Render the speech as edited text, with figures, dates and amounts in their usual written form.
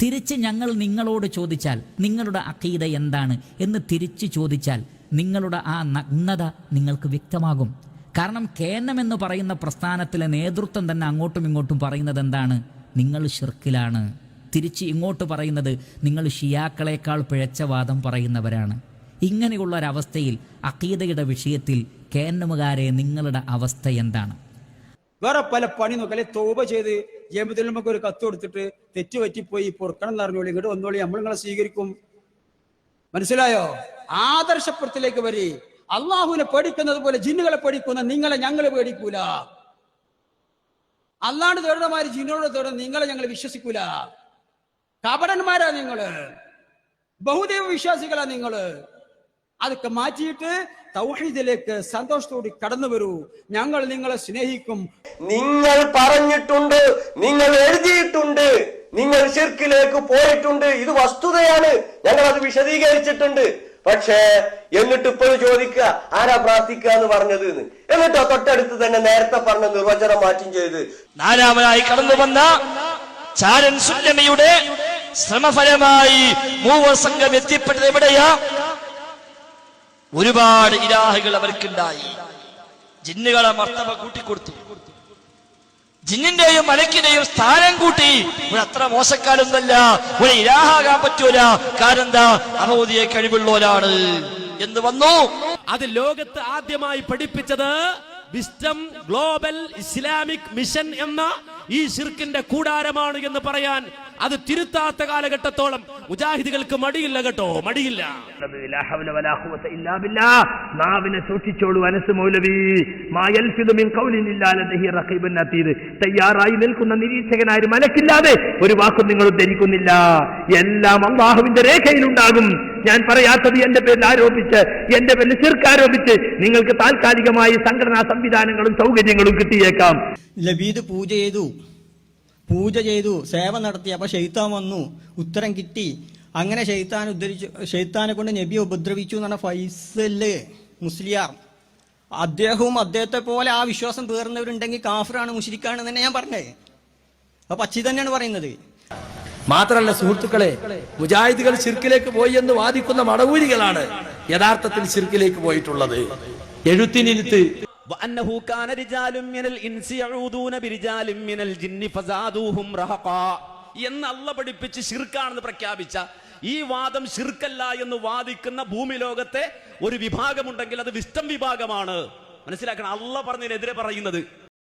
തിരിച്ച് ഞങ്ങൾ നിങ്ങളോട് ചോദിച്ചാൽ നിങ്ങളുടെ അഖീദ എന്താണ് എന്ന് തിരിച്ച് ചോദിച്ചാൽ നിങ്ങളുടെ ആ നഗ്നത നിങ്ങൾക്ക് വ്യക്തമാകും. കാരണം കേന്നം എന്ന് പറയുന്ന പ്രസ്ഥാനത്തിലെ നേതൃത്വം തന്നെ അങ്ങോട്ടും ഇങ്ങോട്ടും പറയുന്നത് എന്താണ്? നിങ്ങൾ ശിർക്കിലാണ്. തിരിച്ച് ഇങ്ങോട്ട് പറയുന്നത് നിങ്ങൾ ഷിയാക്കളെക്കാൾ പിഴച്ച വാദം പറയുന്നവരാണ്. ഇങ്ങനെയുള്ള ഒരവസ്ഥയിൽ അഖീദയുടെ വിഷയത്തിൽ കേന്നമുകാരെ നിങ്ങളുടെ അവസ്ഥ എന്താണ്? വേറെ പല പണി നോക്കല്ലേ, തോപ ചെയ്ത് ജേബത്തിൽ നമുക്ക് ഒരു കത്ത് കൊടുത്തിട്ട് തെറ്റുപറ്റിപ്പോയി പൊറുക്കണം എന്ന് അറിഞ്ഞോളി, ഇങ്ങോട്ട് വന്നോളി, നമ്മൾ നിങ്ങളെ സ്വീകരിക്കും. മനസ്സിലായോ? ആദർശപ്പുറത്തിലേക്ക് വരി. അള്ളാഹുവിനെ പേടിക്കുന്നത് പോലെ ജിന്നുകളെ പേടിക്കുന്ന നിങ്ങളെ ഞങ്ങൾ പേടിക്കൂല. അല്ലാണ്ട് തേടമാര് ജിന്നോട് തേടുന്ന നിങ്ങളെ ഞങ്ങൾ വിശ്വസിക്കൂല. കപടന്മാരാ നിങ്ങള്, ബഹുദൈവ വിശ്വാസികളാ നിങ്ങള്. അതൊക്കെ മാറ്റിയിട്ട് തൗഹീദിലേക്ക് സന്തോഷത്തോടെ കടന്നു വരൂ. ഞങ്ങൾ നിങ്ങളെ സ്നേഹിക്കും. നിങ്ങൾ പറഞ്ഞിട്ടുണ്ട്, നിങ്ങൾ എഴുതിയിട്ടുണ്ട്, നിങ്ങൾ ശിർക്കിലേക്ക് പോയിട്ടുണ്ട്. ഇത് വസ്തുതയാണ്, ഞങ്ങൾ അത് വിശദീകരിച്ചിട്ടുണ്ട്. പക്ഷേ എന്നിട്ട് ഇപ്പോഴും ചോദിക്കുക ആരാ പ്രാർത്ഥിക്കുക എന്ന് പറഞ്ഞത് എന്ന്. എന്നിട്ടോ തൊട്ടടുത്ത് തന്നെ നേരത്തെ പറഞ്ഞ നിർവചനം മാറ്റം ചെയ്ത് നാലാമനായി കടന്നു വന്ന ചാരൻ സുല്ലമിയുടെ ശ്രമഫലമായി മൂവർ സംഘം എത്തിപ്പെട്ടത് എവിടെയാ? ഒരുപാട് ഇലാഹുകൾ അവർക്കുണ്ടായി. ജിന്നുകളെ മർത്തബ കൂട്ടിക്കൊടുത്തു, ജിന്നിന്റെയും മലക്കിന്റെയും സ്ഥാനം കൂട്ടി. അത്ര മോശക്കാരൊന്നല്ല, ഒരു ഇലാഹാകാൻ പറ്റൂല. കാരണം എന്താ? അമോദിയെ കഴിവുള്ളവരാണ് എന്ന് വന്നു. അത് ലോകത്ത് ആദ്യമായി പഠിപ്പിച്ചത് വിസ്ഡം ഗ്ലോബൽ ഇസ്ലാമിക് മിഷൻ എന്ന ഈ ശിർക്കിന്റെ കൂടാരമാണ് എന്ന് പറയാൻ അത് തിരുത്താത്ത കാലഘട്ടത്തോളം മുജാഹിദുകൾക്ക് മടിയില്ല കേട്ടോ, മടിയില്ല. നാവിനെ സൂക്ഷിച്ചോളൂ അനസ് മൗലവി. തയ്യാറായി നിൽക്കുന്ന നിരീക്ഷകനായി മലക്കില്ലാതെ ഒരു വാക്കും നിങ്ങൾ ധരിക്കുന്നില്ല. എല്ലാം അല്ലാഹുവിന്റെ രേഖയിലുണ്ടാകും. ഞാൻ പറയാത്തത് എന്റെ പേരിൽ ആരോപിച്ച്, എന്റെ പേരിൽ ശിർക്ക് ആരോപിച്ച് നിങ്ങൾക്ക് താൽക്കാലികമായി സംഘടനാ സംവിധാനങ്ങളും സൗകര്യങ്ങളും കിട്ടിയേക്കാം. ലബീദ് പൂജ ചെയ്തു, സേവ നടത്തി. അപ്പൊ ഷെയ്ത്താൻ വന്നു, ഉത്തരം കിട്ടി. അങ്ങനെ ഷെയ്ത്താനെ കൊണ്ട് നബിയെ ഉപദ്രവിച്ചു എന്നാണ് ഫൈസല് മുസ്ലിയാർ. അദ്ദേഹവും അദ്ദേഹത്തെ പോലെ ആ വിശ്വാസം പേർന്നവരുണ്ടെങ്കിൽ കാഫിറാണ്, മുശ്രിക്കാണ് തന്നെ ഞാൻ പറഞ്ഞേ. അപ്പൊ പച്ചി തന്നെയാണ് പറയുന്നത്. മാത്രല്ല സുഹൃത്തുക്കളെ, മുജാഹിദുകൾ ശിർക്കിലേക്ക് പോയി എന്ന് വാദിക്കുന്ന മടവൂരികളാണ് യഥാർത്ഥത്തിൽ ശിർക്കിലേക്ക് പോയിട്ടുള്ളത്. എഴുത്തിനിരുത്ത് എന്ന് അള്ള പഠിപ്പിച്ച് ശിർക്കാണെന്ന് പ്രഖ്യാപിച്ച ഈ വാദം ശിർക്കല്ല എന്ന് വാദിക്കുന്ന ഭൂമി ലോകത്തെ ഒരു വിഭാഗമുണ്ടെങ്കിൽ അത് വിസ്ഡം വിഭാഗമാണ്. മനസ്സിലാക്കണം, അള്ള പറഞ്ഞതിനെതിരെ പറയുന്നത്.